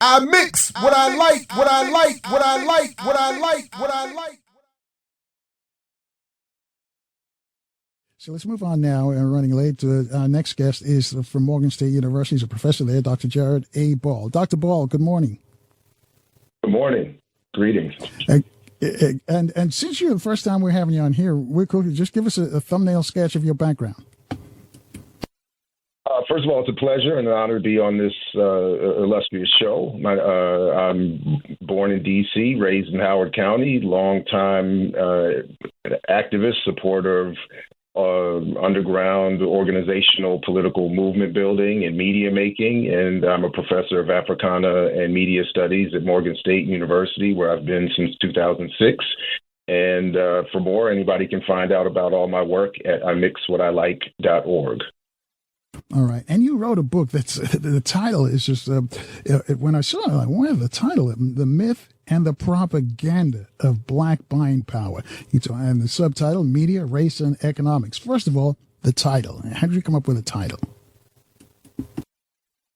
I mix what I like, what I like, what I like, what I like, what I like. So let's move on now. And running late. Our next guest is from Morgan State University. He's a professor there, Dr. Jared A. Ball. Dr. Ball, good morning. Good morning. Greetings. And since you're the first time we're having you on here, we're cool. Just give us a thumbnail sketch of your background. First of all, it's a pleasure and an honor to be on this illustrious show. I'm born in D.C., raised in Howard County, longtime activist, supporter of underground organizational political movement building and media making. And I'm a professor of Africana and Media Studies at Morgan State University, where I've been since 2006. And for more, anybody can find out about all my work at imixwhatilike.org. All right. And you wrote a book that's the title is just when I saw it, I'm like, what is the title? The Myth and the Propaganda of Black Buying Power. And the subtitle, Media, Race, and Economics. First of all, the title. How did you come up with a title?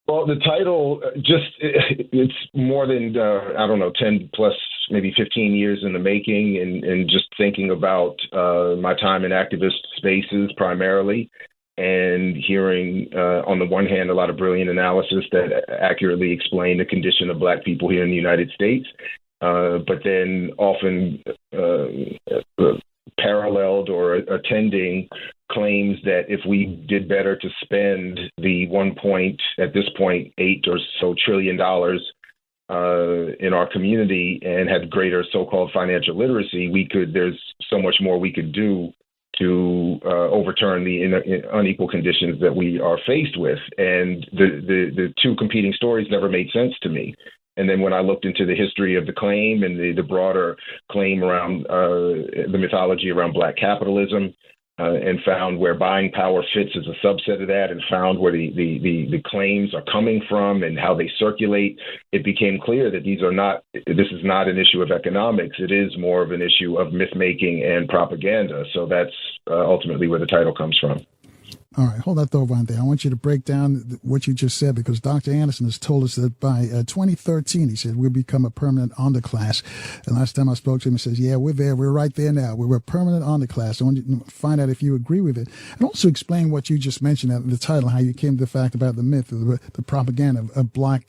Well, the title it's more than, 10 plus, maybe 15 years in the making and just thinking about my time in activist spaces primarily. And hearing, on the one hand, a lot of brilliant analysis that accurately explain the condition of Black people here in the United States, but then often paralleled or attending claims that if we did better to spend the at this point, $8 or so trillion in our community and had greater so-called financial literacy, there's so much more we could do to overturn the unequal conditions that we are faced with. And the two competing stories never made sense to me. And then when I looked into the history of the claim and the broader claim around the mythology around Black capitalism, and found where buying power fits as a subset of that, and found where the claims are coming from and how they circulate, it became clear that this is not an issue of economics. It is more of an issue of myth making and propaganda. So that's ultimately where the title comes from. All right, hold that thought right there. I want you to break down what you just said, because Dr. Anderson has told us that by 2013, he said, we'll become a permanent underclass. And last time I spoke to him, he says, yeah, we're there. We're right there now. We're a permanent underclass. I want you to find out if you agree with it. And also explain what you just mentioned at the title, how you came to the fact about the myth, the propaganda of black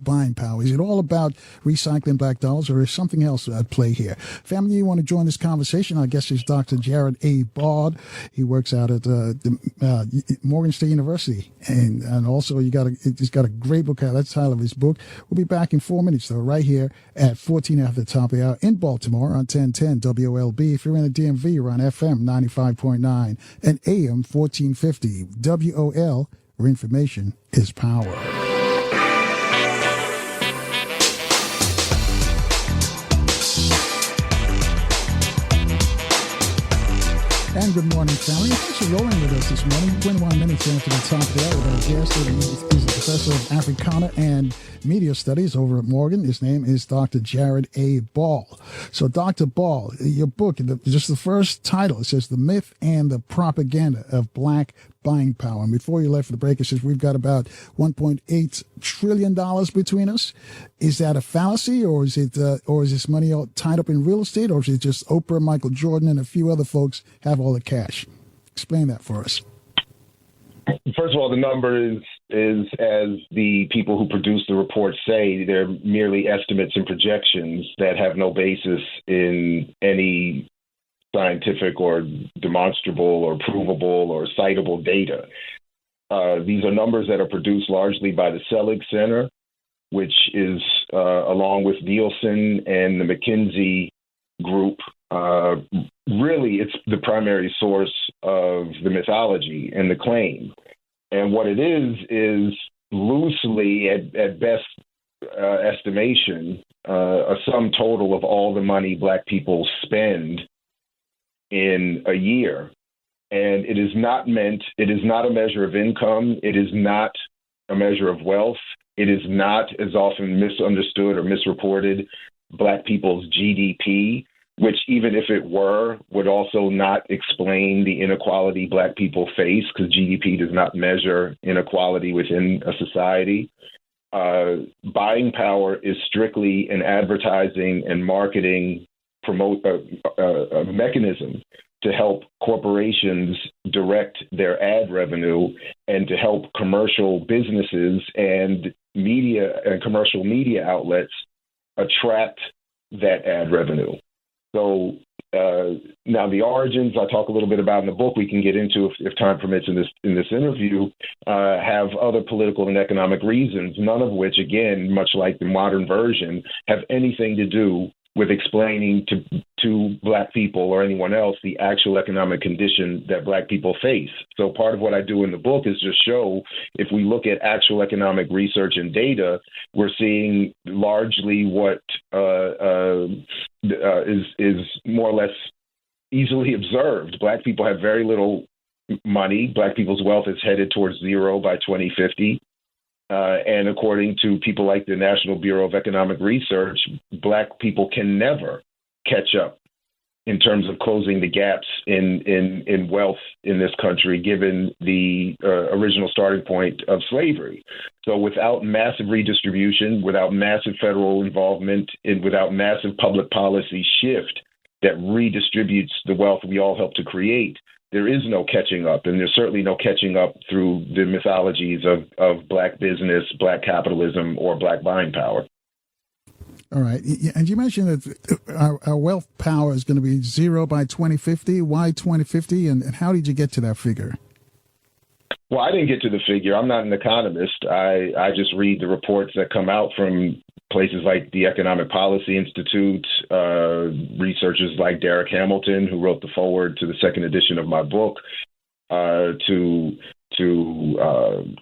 buying power. Is it all about recycling Black dollars, or is something else at play here? Family, you want to join this conversation? Our guest is Dr. Jared A. Ball. He works out at Morgan State University, and also he's got a great book out. That's the title of his book. We'll be back in 4 minutes, though, right here at 14 after the top of the hour in Baltimore on 1010 WOLB. If you're in the DMV, you're on FM 95.9 and AM 1450 WOL, where information is power. And good morning, family. Thanks for rolling with us this morning. 21 minutes after the top of the hour with our guest. He's a professor of Africana and Media Studies over at Morgan. His name is Dr. Jared A. Ball. So, Dr. Ball, your book, just the first title, it says The Myth and the Propaganda of Black Buying Power. And before you left for the break, it says we've got about $1.8 trillion between us. Is that a fallacy, or is this money all tied up in real estate, or is it just Oprah, Michael Jordan, and a few other folks have all the cash? Explain that for us. First of all, the number is as the people who produce the report say, they're merely estimates and projections that have no basis in any scientific or demonstrable or provable or citable data. These are numbers that are produced largely by the Selig Center, which is, along with Nielsen and the McKinsey Group, really it's the primary source of the mythology and the claim. And what it is loosely, at best estimation, a sum total of all the money Black people spend in a year. And it is not a measure of income. It is not a measure of wealth. It is not, as often misunderstood or misreported, Black people's GDP, which, even if it were, would also not explain the inequality Black people face, because GDP does not measure inequality within a society. buying power is strictly an advertising and marketing mechanism to help corporations direct their ad revenue and to help commercial businesses and media and commercial media outlets attract that ad revenue. So now the origins I talk a little bit about in the book, we can get into if time permits in this interview, have other political and economic reasons, none of which, again, much like the modern version, have anything to do with explaining to Black people or anyone else the actual economic condition that Black people face. So part of what I do in the book is just show, if we look at actual economic research and data, we're seeing largely what is more or less easily observed. Black people have very little money. Black people's wealth is headed towards zero by 2050. And according to people like the National Bureau of Economic Research, Black people can never catch up in terms of closing the gaps in wealth in this country, given the original starting point of slavery. So without massive redistribution, without massive federal involvement, and without massive public policy shift that redistributes the wealth we all help to create, there is no catching up, and there's certainly no catching up through the mythologies of Black business, Black capitalism, or Black buying power. All right. And you mentioned that our wealth power is going to be zero by 2050. Why 2050? And how did you get to that figure? Well, I didn't get to the figure. I'm not an economist. I just read the reports that come out from places like the Economic Policy Institute, researchers like Derek Hamilton, who wrote the foreword to the second edition of my book, to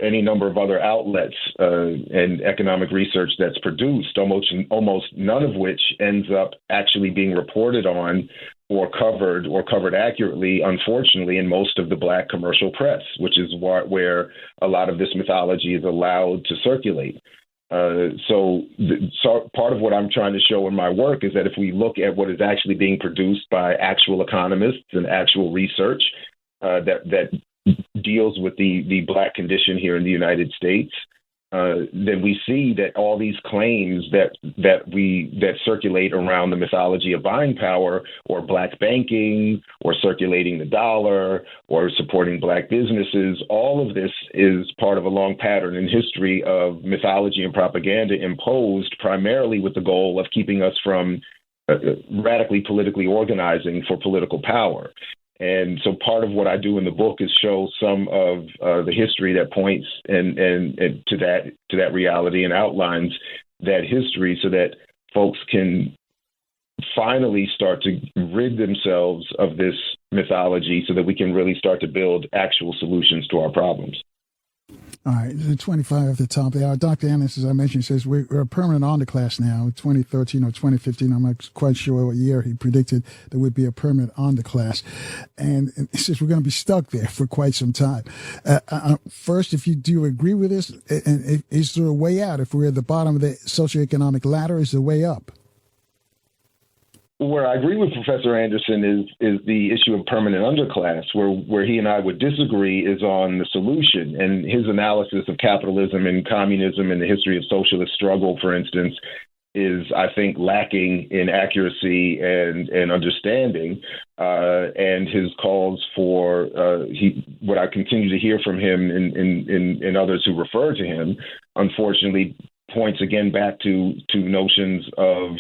any number of other outlets and economic research that's produced, almost none of which ends up actually being reported on or covered accurately, unfortunately, in most of the Black commercial press, which is where a lot of this mythology is allowed to circulate. So part of what I'm trying to show in my work is that if we look at what is actually being produced by actual economists and actual research that deals with the Black condition here in the United States, then we see that all these claims that circulate around the mythology of buying power or Black banking or circulating the dollar or supporting Black businesses, all of this is part of a long pattern in history of mythology and propaganda imposed primarily with the goal of keeping us from radically politically organizing for political power. And so part of what I do in the book is show some of the history that points and to that reality and outlines that history so that folks can finally start to rid themselves of this mythology so that we can really start to build actual solutions to our problems. All right, 25 at the top there. Dr. Ennis, as I mentioned, says we're a permanent underclass now, 2013 or 2015. I'm not quite sure what year he predicted there would be a permanent underclass. And he says we're going to be stuck there for quite some time. First, if you do agree with this, and is there a way out? If we're at the bottom of the socioeconomic ladder, is there a way up? Where I agree with Professor Anderson is the issue of permanent underclass. Where he and I would disagree is on the solution. And his analysis of capitalism and communism and the history of socialist struggle, for instance, is, I think, lacking in accuracy and understanding. And his calls for what I continue to hear from him and others who refer to him, unfortunately, points again back to notions of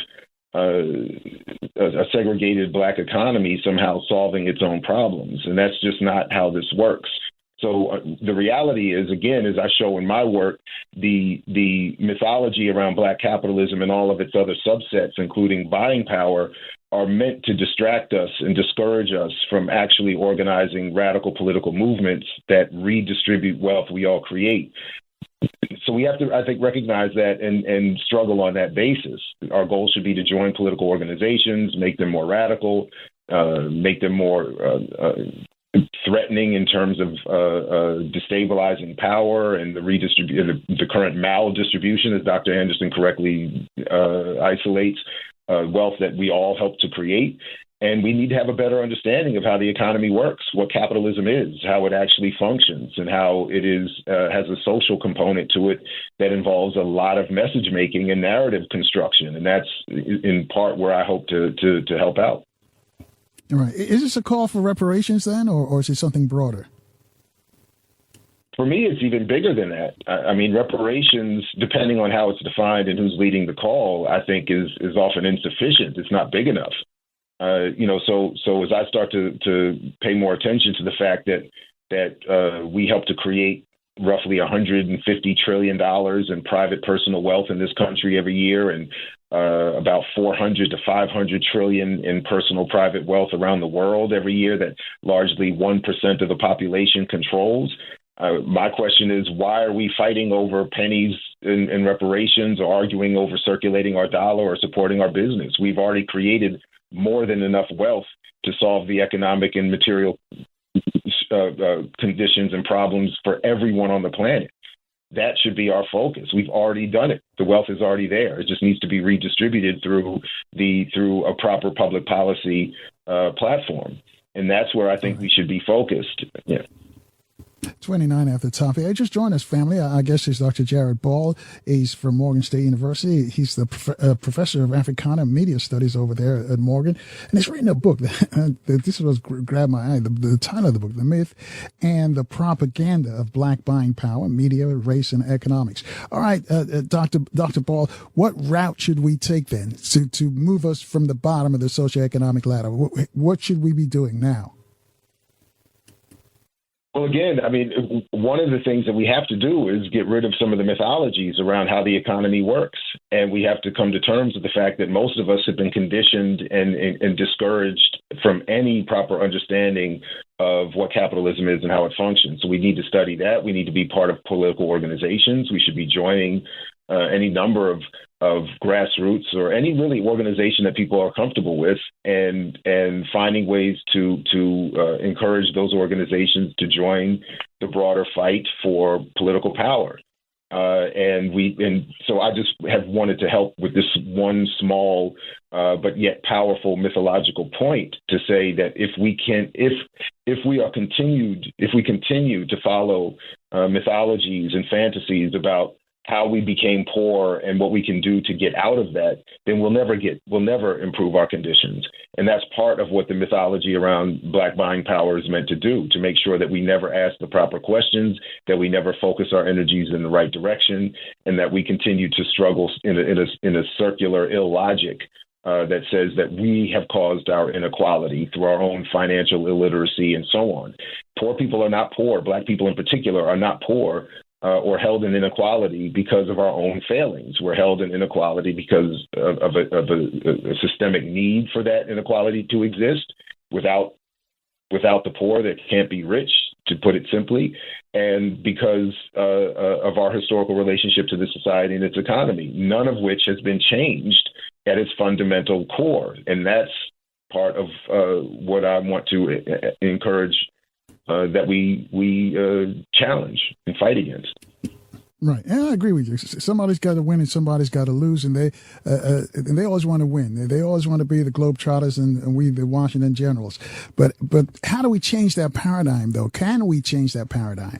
a segregated Black economy somehow solving its own problems. And that's just not how this works. So the reality is, again, as I show in my work, the mythology around Black capitalism and all of its other subsets, including buying power, are meant to distract us and discourage us from actually organizing radical political movements that redistribute wealth we all create. So we have to, I think, recognize that and struggle on that basis. Our goal should be to join political organizations, make them more radical, make them more threatening in terms of destabilizing power and the current maldistribution, as Dr. Anderson correctly isolates, wealth that we all help to create. And we need to have a better understanding of how the economy works, what capitalism is, how it actually functions, and how it is has a social component to it that involves a lot of message making and narrative construction. And that's in part where I hope to help out. All right. Is this a call for reparations then, or is it something broader? For me, it's even bigger than that. I mean, reparations, depending on how it's defined and who's leading the call, I think is often insufficient. It's not big enough. So as I start to pay more attention to the fact that we help to create roughly $150 trillion in private personal wealth in this country every year, and about 400 to 500 trillion in personal private wealth around the world every year that largely 1% of the population controls. My question is, why are we fighting over pennies in reparations, or arguing over circulating our dollar or supporting our business? We've already created more than enough wealth to solve the economic and material conditions and problems for everyone on the planet. That should be our focus. We've already done it. The wealth is already there. It just needs to be redistributed through a proper public policy platform. And that's where I think we should be focused. Yeah. 29 after the top. Hey, just joined us, family. I guess it's Dr. Jared Ball. He's from Morgan State University. He's the professor of Africana Media Studies over there at Morgan. And he's written a book. This was grabbed my eye. The title of the book, The Myth and the Propaganda of Black Buying Power, Media, Race, and Economics. All right, Dr. Ball, what route should we take then to move us from the bottom of the socioeconomic ladder? What should we be doing now? Well, again, I mean, one of the things that we have to do is get rid of some of the mythologies around how the economy works. And we have to come to terms with the fact that most of us have been conditioned and discouraged from any proper understanding of what capitalism is and how it functions. So we need to study that. We need to be part of political organizations. We should be joining any number of grassroots or any really organization that people are comfortable with, and finding ways to encourage those organizations to join the broader fight for political power. And so I just have wanted to help with this one small but yet powerful mythological point to say that if we continue to follow mythologies and fantasies about how we became poor and what we can do to get out of that, then we'll never improve our conditions. And that's part of what the mythology around Black buying power is meant to do, to make sure that we never ask the proper questions, that we never focus our energies in the right direction, and that we continue to struggle in a circular illogic that says that we have caused our inequality through our own financial illiteracy and so on. Poor people are not poor. Black people in particular are not poor or held in inequality because of our own failings. We're held in inequality because of a systemic need for that inequality to exist. Without the poor, that can't be rich, to put it simply, and because of our historical relationship to the society and its economy, none of which has been changed at its fundamental core. And that's part of what I want to encourage that we challenge and fight against. Right, and I agree with you. Somebody's got to win and somebody's got to lose, and they always want to win. They always want to be the Globetrotters and we the Washington Generals. But how do we change that paradigm, though? Can we change that paradigm?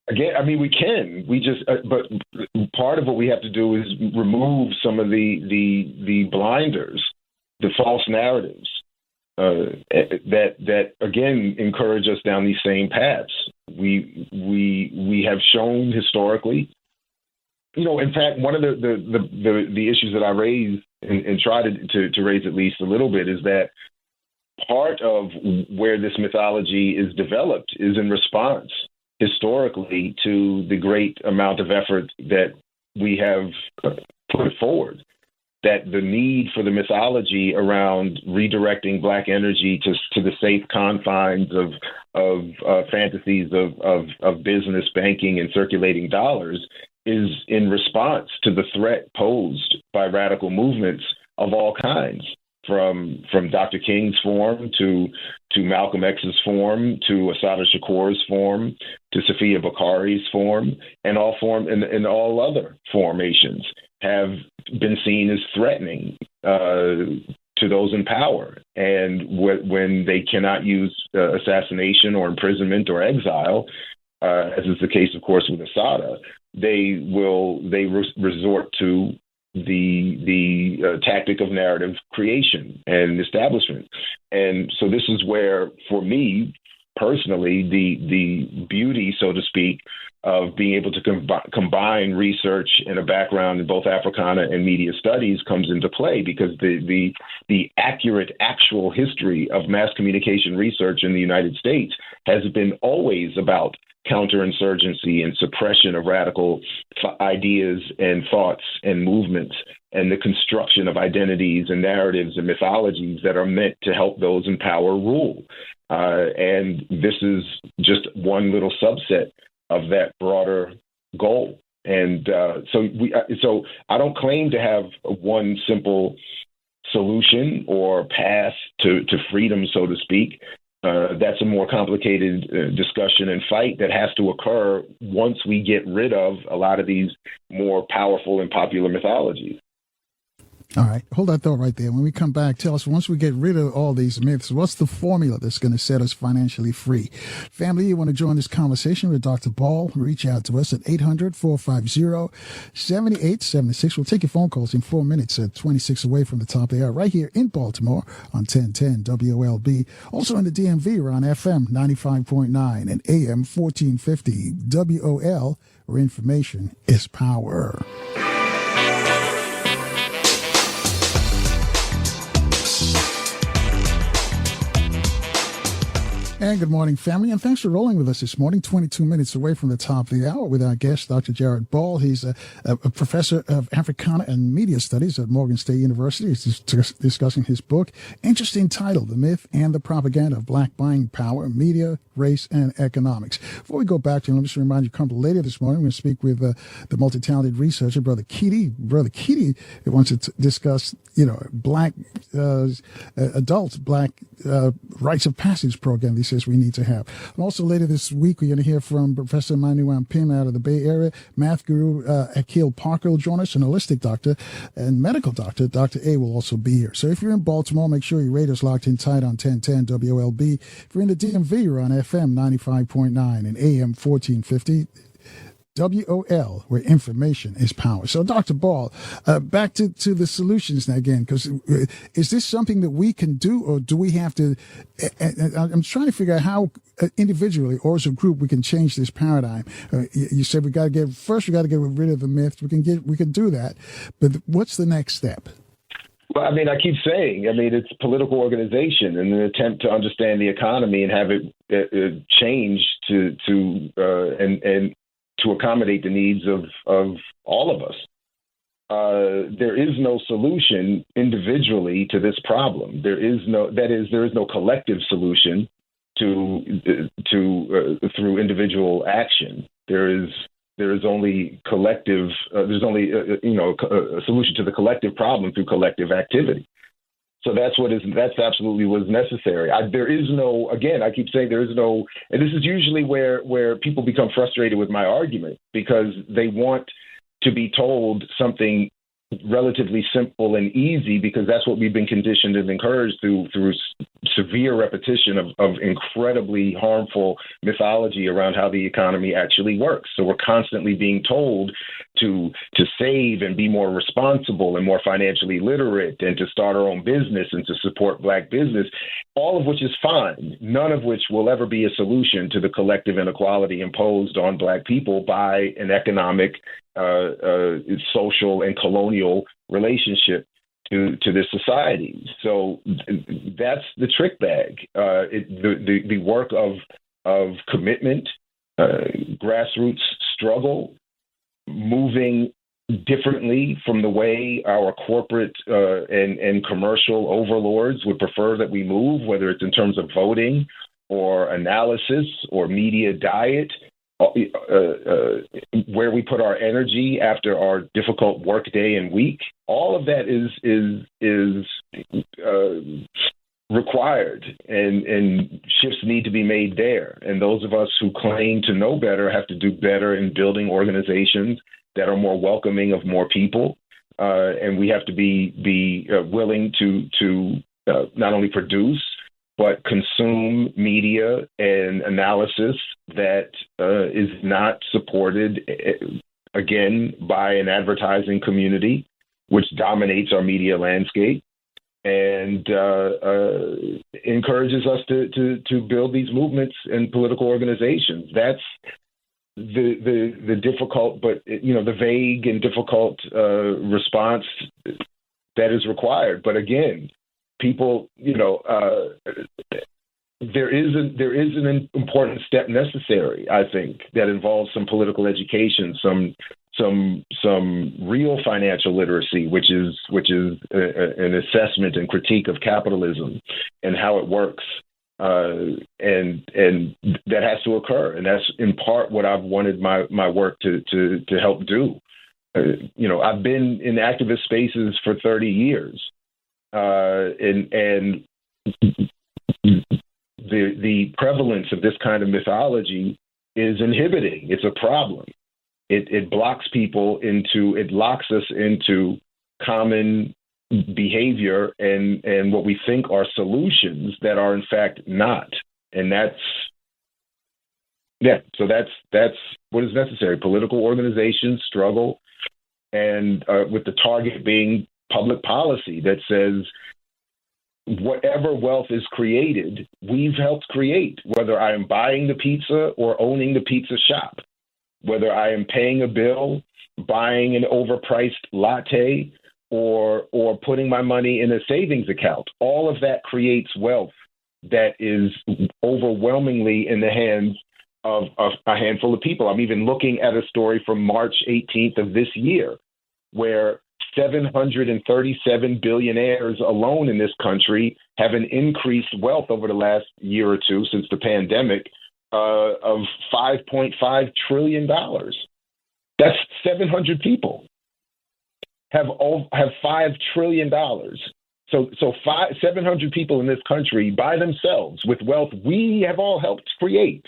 Again, I mean, we can. We just, but part of what we have to do is remove some of the blinders, the false narratives. That again encourage us down these same paths. We have shown historically, in fact, one of the issues that I raise and try to raise at least a little bit is that part of where this mythology is developed is in response historically to the great amount of effort that we have put forward. That the need for the mythology around redirecting Black energy to the safe confines of fantasies of business, banking, and circulating dollars is in response to the threat posed by radical movements of all kinds, from Dr. King's form to Malcolm X's form to Assata Shakur's form to Sophia Bakari's form, and all other formations have been seen as threatening to those in power. And when they cannot use assassination or imprisonment or exile, as is the case, of course, with Assad, they resort to the tactic of narrative creation and establishment. And so this is where, for me personally, the beauty, so to speak, of being able to combine research and a background in both Africana and media studies comes into play, because the accurate, actual history of mass communication research in the United States has been always about counterinsurgency and suppression of radical ideas and thoughts and movements, and the construction of identities and narratives and mythologies that are meant to help those in power rule. And this is just one little subset of that broader goal. And so I don't claim to have one simple solution or path to freedom, so to speak. That's a more complicated discussion and fight that has to occur once we get rid of a lot of these more powerful and popular mythologies. All right. Hold that thought right there. When we come back, tell us, once we get rid of all these myths, what's the formula that's going to set us financially free? Family, you want to join this conversation with Dr. Ball? Reach out to us at 800-450-7876. We'll take your phone calls in 4 minutes at 26 away from the top of the hour, right here in Baltimore on 1010 WOLB. Also in the DMV, we're on FM 95.9 and AM 1450 WOL, where information is power. And good morning, family, and thanks for rolling with us this morning. 22 minutes away from the top of the hour with our guest, Dr. Jared Ball. He's a professor of Africana and Media Studies at Morgan State University. He's discussing his book, interesting title, The Myth and the Propaganda of Black Buying Power, Media, Race, and Economics. Before we go back to him, let me just remind you, come later this morning, we're going to speak with the multi-talented researcher, Brother Keaty. Brother Keaty wants to discuss, Black adults, Black rites of passage program he says we need to have. And also later this week, we're going to hear from Professor Manuel Pim out of the Bay Area. Math guru Akil Parker will join us, an holistic doctor and medical doctor. Dr. A will also be here. So if you're in Baltimore, make sure your radio's locked in tight on 1010 WOLB. If you're in the DMV, you're on FM 95.9 and AM 1450. WOL, where information is power. So, Dr. Ball, back to the solutions now again, because is this something that we can do, or do we have to? I'm trying to figure out how individually or as a group we can change this paradigm. You said we got to get rid of the myth. We can do that, but what's the next step? Well, I keep saying, it's political organization and an attempt to understand the economy and have it change to accommodate the needs of all of us. There is no solution individually to this problem. There is no collective solution to through individual action. There is only collective. There's only a solution to the collective problem through collective activity. So that's absolutely what is necessary. There is no, again, I keep saying there is no, and this is usually where people become frustrated with my argument, because they want to be told something relatively simple and easy, because that's what we've been conditioned and encouraged through severe repetition of incredibly harmful mythology around how the economy actually works. So we're constantly being told to save and be more responsible and more financially literate, and to start our own business and to support Black business, all of which is fine, none of which will ever be a solution to the collective inequality imposed on Black people by an economic, social, and colonial relationship to this society. So that's the trick bag. The work of commitment, grassroots struggle, moving differently from the way our corporate and commercial overlords would prefer that we move, whether it's in terms of voting or analysis or media diet, where we put our energy after our difficult work day and week. All of that is required, and shifts need to be made there. And those of us who claim to know better have to do better in building organizations that are more welcoming of more people, and we have to be willing to not only produce but consume media and analysis that is not supported, again, by an advertising community, which dominates our media landscape, and encourages us to build these movements and political organizations. That's the difficult, but the vague and difficult response that is required. But again, people, there is an important step necessary, I think, that involves some political education, some real financial literacy, which is an assessment and critique of capitalism and how it works, and that has to occur, and that's in part what I've wanted my work to help do. I've been in activist spaces for 30 years, and the prevalence of this kind of mythology is inhibiting. It's a problem. It blocks people it locks us into common behavior and what we think are solutions that are in fact not. And so that's what is necessary. Political organization, struggle, and with the target being public policy that says whatever wealth is created, we've helped create, whether I am buying the pizza or owning the pizza shop, whether I am paying a bill, buying an overpriced latte, or putting my money in a savings account. All of that creates wealth that is overwhelmingly in the hands of a handful of people. I'm even looking at a story from March 18th of this year, where 737 billionaires alone in this country have an increased wealth over the last year or two since the pandemic of $5.5 trillion. That's 700 people have $5 trillion. So 700 people in this country by themselves with wealth we have all helped create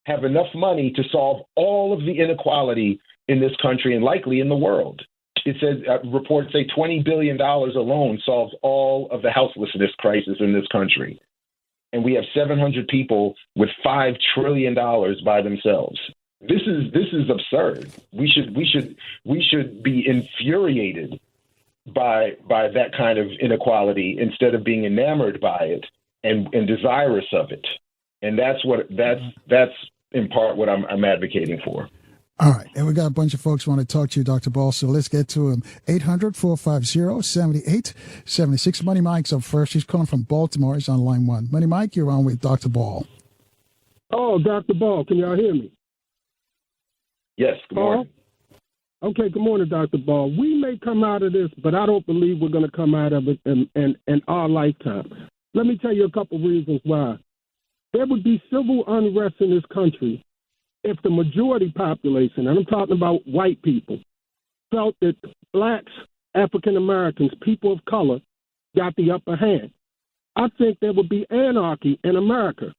have enough money to solve all of the inequality in this country and likely in the world. It says reports say $20 billion alone solves all of the houselessness crisis in this country. And we have 700 people with $5 trillion by themselves. This is absurd. We should be infuriated by that kind of inequality instead of being enamored by it and desirous of it. And that's in part what I'm advocating for. All right. And we got a bunch of folks who want to talk to you, Dr. Ball. So let's get to them. 800-450-7876. Money Mike's up first. He's calling from Baltimore. He's on line one. Money Mike, you're on with Dr. Ball. Oh, Dr. Ball, can y'all hear me? Yes. Good morning. Okay. Good morning, Dr. Ball. We may come out of this, but I don't believe we're going to come out of it in our lifetime. Let me tell you a couple reasons why. There would be civil unrest in this country if the majority population, and I'm talking about white people, felt that blacks, African Americans, people of color, got the upper hand. I think there would be anarchy in America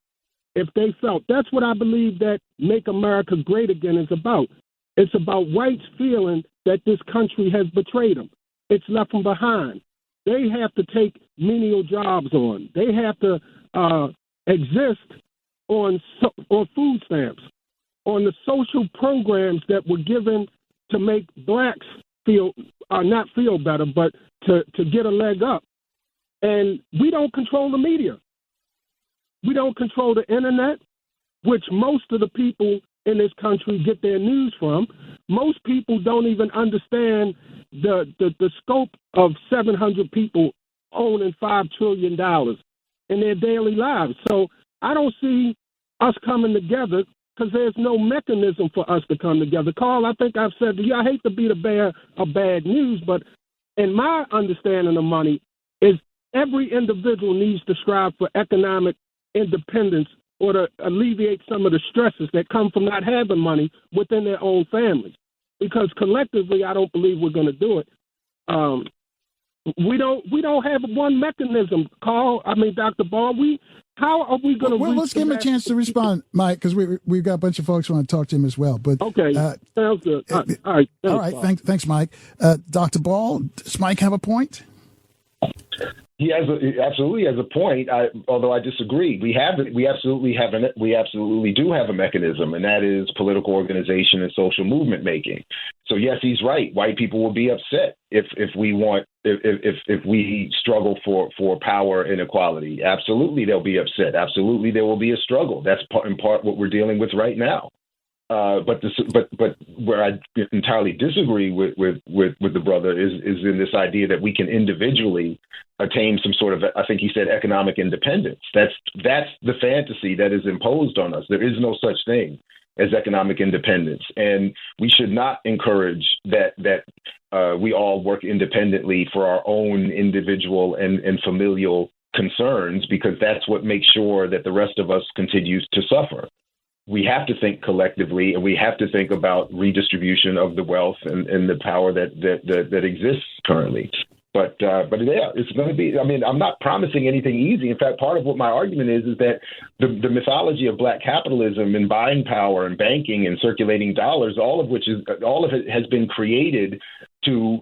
if they felt. That's what I believe that Make America Great Again is about. It's about whites feeling that this country has betrayed them. It's left them behind. They have to take menial jobs on. They have to exist on food stamps, on the social programs that were given to make blacks not feel better, but to get a leg up. And we don't control the media. We don't control the internet, which most of the people in this country get their news from. Most people don't even understand the scope of 700 people owning $5 trillion in their daily lives. So I don't see us coming together because there's no mechanism for us to come together. Carl, I think I've said to you, I hate to be the bearer of bad news, but in my understanding of money is every individual needs to strive for economic independence or to alleviate some of the stresses that come from not having money within their own families. Because collectively, I don't believe we're going to do it. We don't have one mechanism, Dr. Ball. How are we going to? Well, let's give him a chance to respond, Mike, because we've got a bunch of folks who want to talk to him as well. But okay, sounds good. All right, all right. Thanks, Mike. Dr. Ball, does Mike have a point? He absolutely has a point. Although I disagree. We absolutely do have a mechanism, and that is political organization and social movement making. So yes, he's right. White people will be upset if we struggle for power and equality. Absolutely, they'll be upset. Absolutely, there will be a struggle. That's in part what we're dealing with right now. But where I entirely disagree with the brother is in this idea that we can individually attain some sort of, I think he said, economic independence. That's the fantasy that is imposed on us. There is no such thing as economic independence, and we should not encourage that we all work independently for our own individual and familial concerns, because that's what makes sure that the rest of us continues to suffer. We have to think collectively, and we have to think about redistribution of the wealth and the power that exists currently. But yeah, it's going to be. I mean, I'm not promising anything easy. In fact, part of what my argument is that the mythology of black capitalism and buying power and banking and circulating dollars, all of it has been created to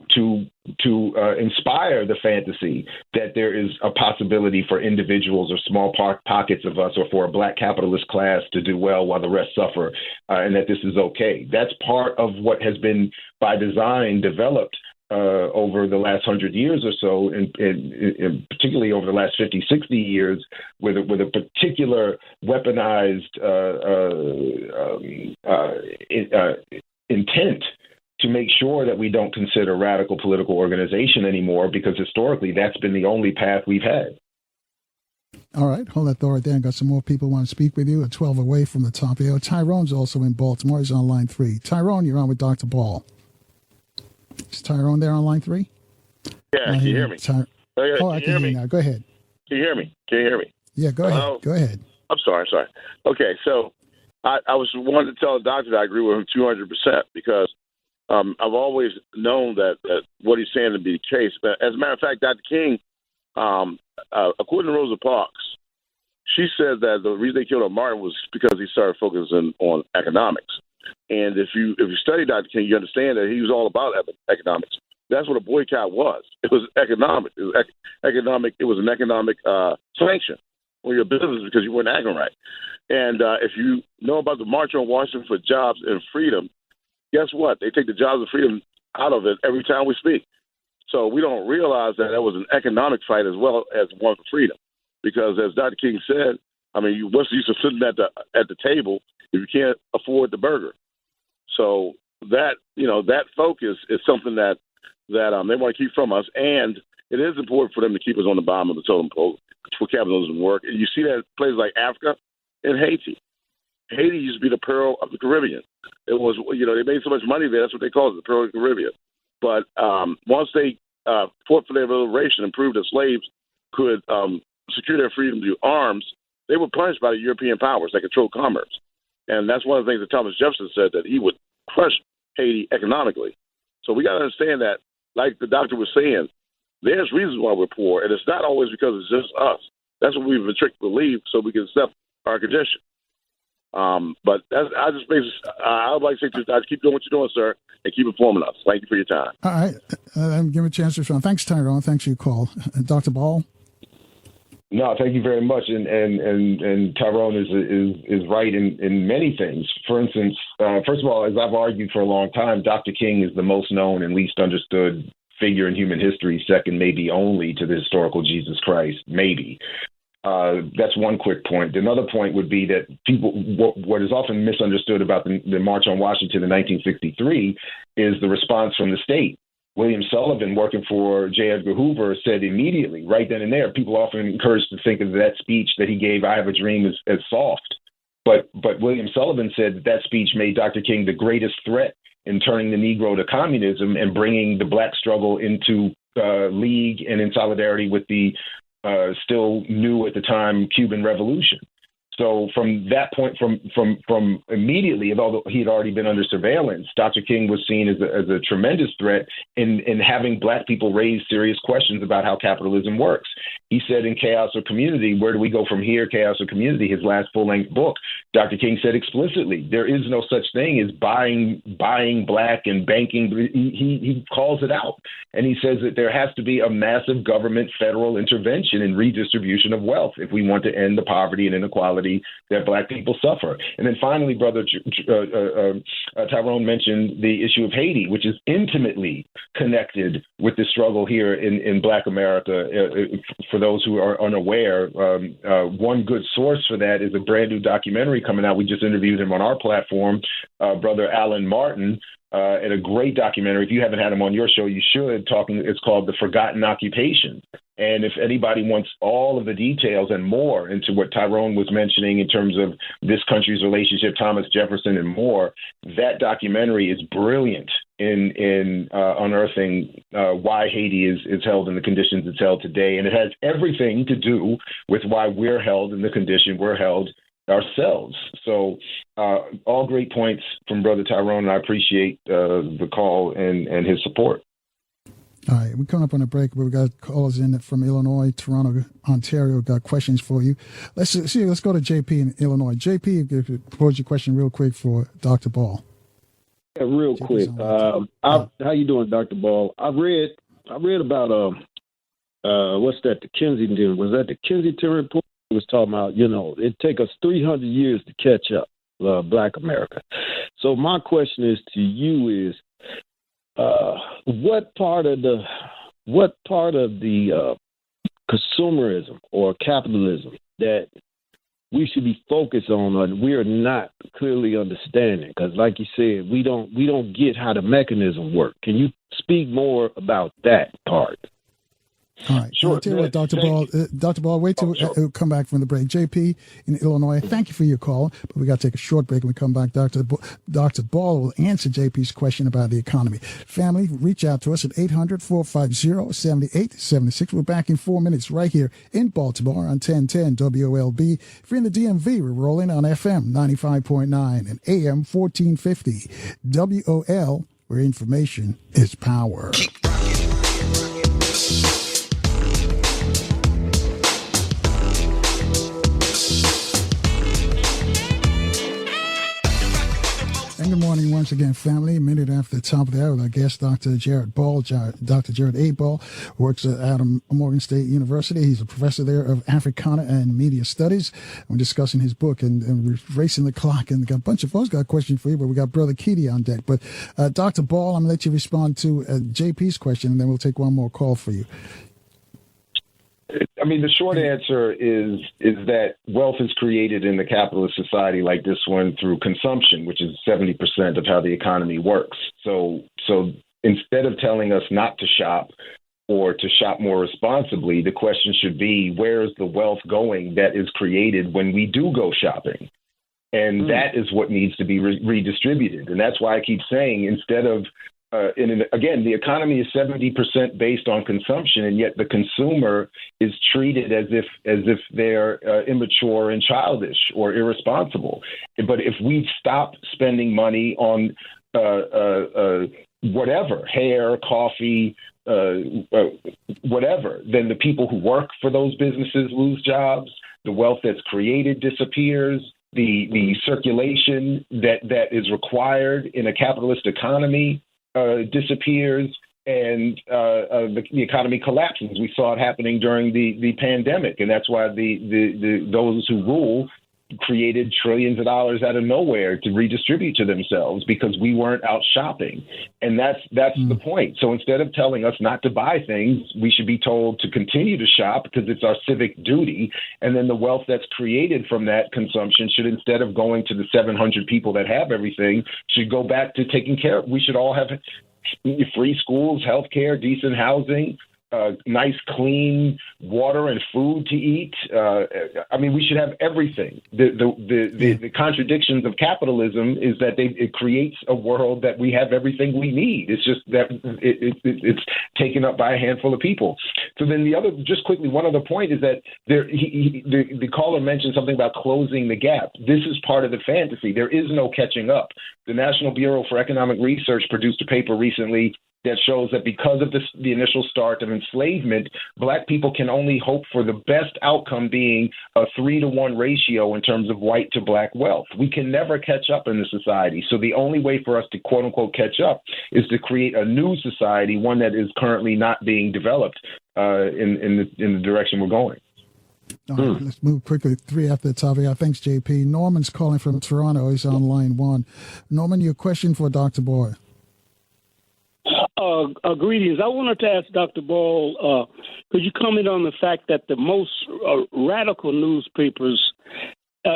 inspire the fantasy that there is a possibility for individuals or small pockets of us, or for a black capitalist class, to do well while the rest suffer, and that this is okay. That's part of what has been, by design, developed over the last 100 years or so, and particularly over the last 50, 60 years, with a particular weaponized intent to make sure that we don't consider radical political organization anymore, because historically that's been the only path we've had. All right, hold that thought right there. I got some more people who want to speak with you at 12 away from the top of the hour. Tyrone's also in Baltimore. He's on line 3. Tyrone, you're on with Dr. Ball. Is Tyrone there on line 3? Yeah, can you hear me? I can hear you now. Go ahead. Can you hear me? Yeah, go ahead. Go ahead. I'm sorry. Okay, so I was wanting to tell the doctor that I agree with him 200%, because I've always known that what he's saying to be the case. But as a matter of fact, Dr. King, according to Rosa Parks, she said that the reason they killed Martin was because he started focusing on economics. And if you study Dr. King, you understand that he was all about economics. That's what a boycott was. It was economic. It was economic. It was an economic sanction on your business because you weren't acting right. And if you know about the March on Washington for Jobs and Freedom, guess what? They take the jobs and freedom out of it every time we speak. So we don't realize that was an economic fight as well as one for freedom. Because as Dr. King said, I mean, what's the use of sitting at the table if you can't afford the burger? So that focus is something that they want to keep from us, and it is important for them to keep us on the bottom of the totem pole for capitalism to work. And you see that in places like Africa and Haiti. Haiti used to be the pearl of the Caribbean. It was, they made so much money there. That's what they called it, the pearl of the Caribbean. But once they fought for their liberation and proved that slaves could secure their freedom through arms, they were punished by the European powers that controlled commerce. And that's one of the things that Thomas Jefferson said, that he would crush Haiti economically. So we got to understand that, like the doctor was saying, there's reasons why we're poor, and it's not always because it's just us. That's what we've been tricked to believe, so we can accept our condition. But I would like to say to you, keep doing what you're doing, sir, and keep informing us. Thank you for your time. All right. Give me a chance to respond. Thanks, Tyrone. Thanks for your call. Dr. Ball? No, thank you very much. And Tyrone is right in many things. For instance, first of all, as I've argued for a long time, Dr. King is the most known and least understood figure in human history, second maybe only to the historical Jesus Christ, maybe. That's one quick point. Another point would be that what is often misunderstood about the March on Washington in 1963 is the response from the state. William Sullivan, working for J. Edgar Hoover, said immediately, right then and there, people often encouraged to think of that speech that he gave, I Have a Dream, as soft. But William Sullivan said that speech made Dr. King the greatest threat in turning the Negro to communism and bringing the black struggle into league and in solidarity with the still new at the time Cuban Revolution. So from that point, from immediately, although he had already been under surveillance, Dr. King was seen as a tremendous threat in having Black people raise serious questions about how capitalism works. He said in Chaos or Community, where do we go from here, Chaos or Community, his last full-length book, Dr. King said explicitly, there is no such thing as buying Black and banking. He calls it out. And he says that there has to be a massive government federal intervention in redistribution of wealth if we want to end the poverty and inequality that Black people suffer. And then finally, Brother Tyrone mentioned the issue of Haiti, which is intimately connected with the struggle here in Black America. For those who are unaware, one good source for that is a brand new documentary coming out. We just interviewed him on our platform, Brother Alan Martin, and a great documentary. If you haven't had him on your show, you should. It's called The Forgotten Occupation. And if anybody wants all of the details and more into what Tyrone was mentioning in terms of this country's relationship, Thomas Jefferson and more, that documentary is brilliant in unearthing why Haiti is held in the conditions it's held today. And it has everything to do with why we're held in the condition we're held ourselves. So all great points from Brother Tyrone, and I appreciate the call and his support. All right, we're coming up on a break, but we got callers in from Illinois, Toronto, Ontario. Got questions for you. Let's go to JP in Illinois. JP, pose your question real quick for Dr. Ball. Yeah, real quick. How you doing, Dr. Ball? I read about what's that? The Kensington, was that the Kensington report? It was talking about, it take us 300 years to catch up, Black America. So my question is to you is, what part of the consumerism or capitalism that we should be focused on, or we are not clearly understanding? Because, like you said, we don't get how the mechanism works. Can you speak more about that part? All right. Sure. I'll tell you what, Dr. Ball. Dr. Ball, wait till we come back from the break. JP in Illinois, thank you for your call, but we got to take a short break. When we come back, Dr. Ball will answer JP's question about the economy. Family, reach out to us at 800-450-7876. We're back in 4 minutes right here in Baltimore on 1010 WOLB. If you're in the DMV, we're rolling on FM 95.9 and AM 1450 WOL, where information is power. And good morning once again, family. A minute after the top of the hour, with our guest, Dr. Jared Ball. Dr. Jared A. Ball works at Morgan State University. He's a professor there of Africana and Media Studies. We're discussing his book, and we're racing the clock. And got a bunch of folks got a question for you, but we got Brother Keedy on deck. But Dr. Ball, I'm going to let you respond to JP's question, and then we'll take one more call for you. I mean, the short answer is that wealth is created in a capitalist society like this one through consumption, which is 70% of how the economy works. So instead of telling us not to shop or to shop more responsibly, the question should be, where is the wealth going that is created when we do go shopping? And that is what needs to be redistributed. And that's why I keep saying, instead of again, the economy is 70% based on consumption, and yet the consumer is treated as if they're immature and childish or irresponsible. But if we stop spending money on whatever, hair, coffee, whatever, then the people who work for those businesses lose jobs. The wealth that's created disappears. The circulation that is required in a capitalist economy disappears, and the economy collapses. We saw it happening during the pandemic, and that's why those who rule created trillions of dollars out of nowhere to redistribute to themselves, because we weren't out shopping. And that's the point. So instead of telling us not to buy things, we should be told to continue to shop because it's our civic duty. And then the wealth that's created from that consumption should, instead of going to the 700 people that have everything, should go back to taking care of. We should all have free schools, health care, decent housing, nice, clean water and food to eat. I mean, we should have everything. The contradictions of capitalism is that it creates a world that we have everything we need. It's just that it's taken up by a handful of people. So then just quickly, one other point is that the caller mentioned something about closing the gap. This is part of the fantasy. There is no catching up. The National Bureau for Economic Research produced a paper recently that shows that because of the initial start of enslavement, Black people can only hope for the best outcome being a 3-to-1 ratio in terms of white to Black wealth. We can never catch up in the society. So the only way for us to, quote unquote, catch up is to create a new society, one that is currently not being developed in the direction we're going. All right, let's move quickly. 3 after the top. Thanks, JP. Norman's calling from Toronto. He's on line 1. Norman, your question for Dr. Boyle. Greetings. I wanted to ask Dr. Ball, could you comment on the fact that the most radical newspapers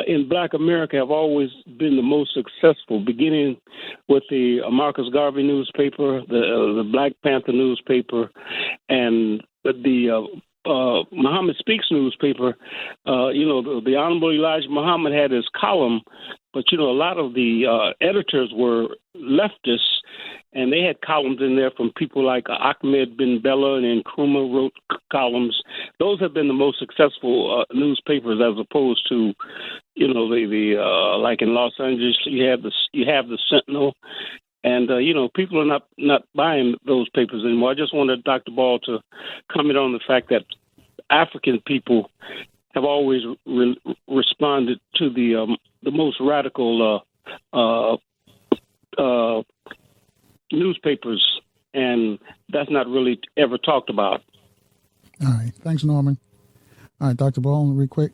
in Black America have always been the most successful, beginning with the Marcus Garvey newspaper, the Black Panther newspaper, and the Muhammad Speaks newspaper. The Honorable Elijah Muhammad had his column, but, a lot of the editors were leftists, and they had columns in there from people like Ahmed bin Bella, and Nkrumah wrote columns. Those have been the most successful newspapers, as opposed to, like in Los Angeles, you have the Sentinel, and people are not buying those papers anymore. I just wanted Dr. Ball to comment on the fact that African people have always responded to the most radical newspapers, and that's not really ever talked about. All right. Thanks, Norman. All right, Dr. Ball, real quick.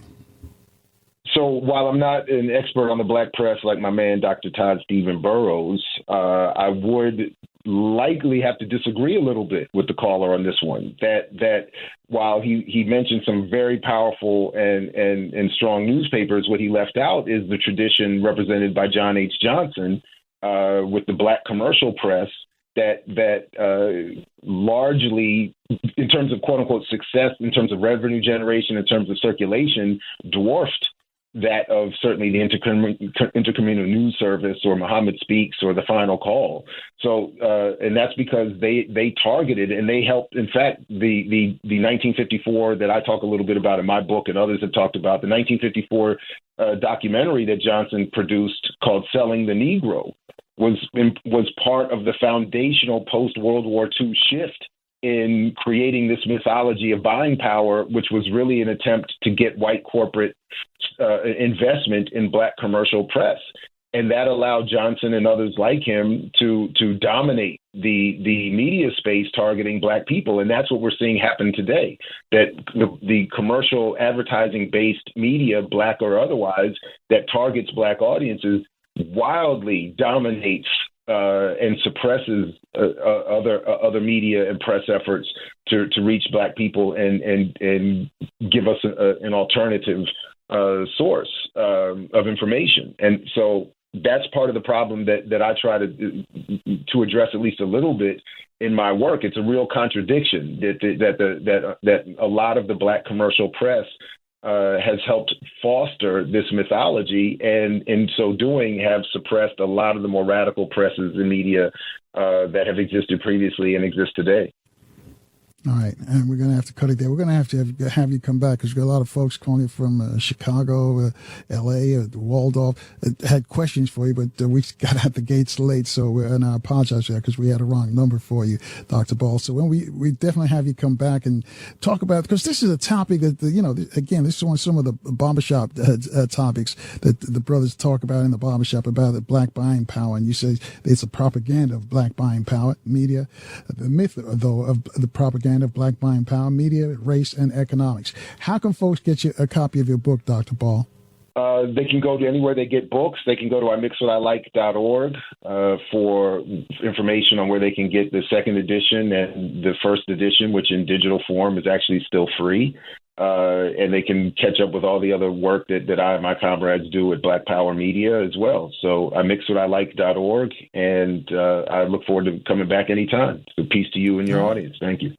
So while I'm not an expert on the Black press like my man, Dr. Todd Stephen Burrows, I would likely have to disagree a little bit with the caller on this one. That while he mentioned some very powerful and strong newspapers, what he left out is the tradition represented by John H. Johnson with the Black commercial press that largely, in terms of quote unquote success, in terms of revenue generation, in terms of circulation, dwarfed that of certainly the Intercommunal News Service or Muhammad Speaks or the Final Call. So, and that's because they targeted and they helped. In fact, the 1954 that I talk a little bit about in my book and others have talked about, the 1954 documentary that Johnson produced called Selling the Negro was part of the foundational post-World War II shift in creating this mythology of buying power, which was really an attempt to get white corporate investment in Black commercial press. And that allowed Johnson and others like him to dominate the media space targeting Black people. And that's what we're seeing happen today, that the commercial advertising-based media, Black or otherwise, that targets Black audiences wildly dominates and suppresses other media and press efforts to reach Black people and give us an alternative source of information. And so that's part of the problem that I try to address at least a little bit in my work. It's a real contradiction that a lot of the Black commercial press has helped foster this mythology, and in so doing have suppressed a lot of the more radical presses and media that have existed previously and exist today. All right, and we're going to have to cut it there. We're going to have you come back because we've got a lot of folks calling from Chicago, L.A., Waldorf, had questions for you, but we got out the gates late, and I apologize for that because we had a wrong number for you, Dr. Ball. So when we definitely have you come back and talk about, because this is a topic that, again, this is one of some of the barbershop topics that the brothers talk about in the barbershop about the Black buying power, and you say it's a propaganda of Black buying power, media, the myth, though, of the propaganda of Black buying power, media, race, and economics. How can folks get you a copy of your book, Dr. Ball? They can go to anywhere they get books. They can go to iMixWhatILike.org for information on where they can get the second edition and the first edition, which in digital form is actually still free. And they can catch up with all the other work that I and my comrades do at Black Power Media as well. So iMixWhatILike.org, and I look forward to coming back anytime. So peace to you and your audience. Thank you.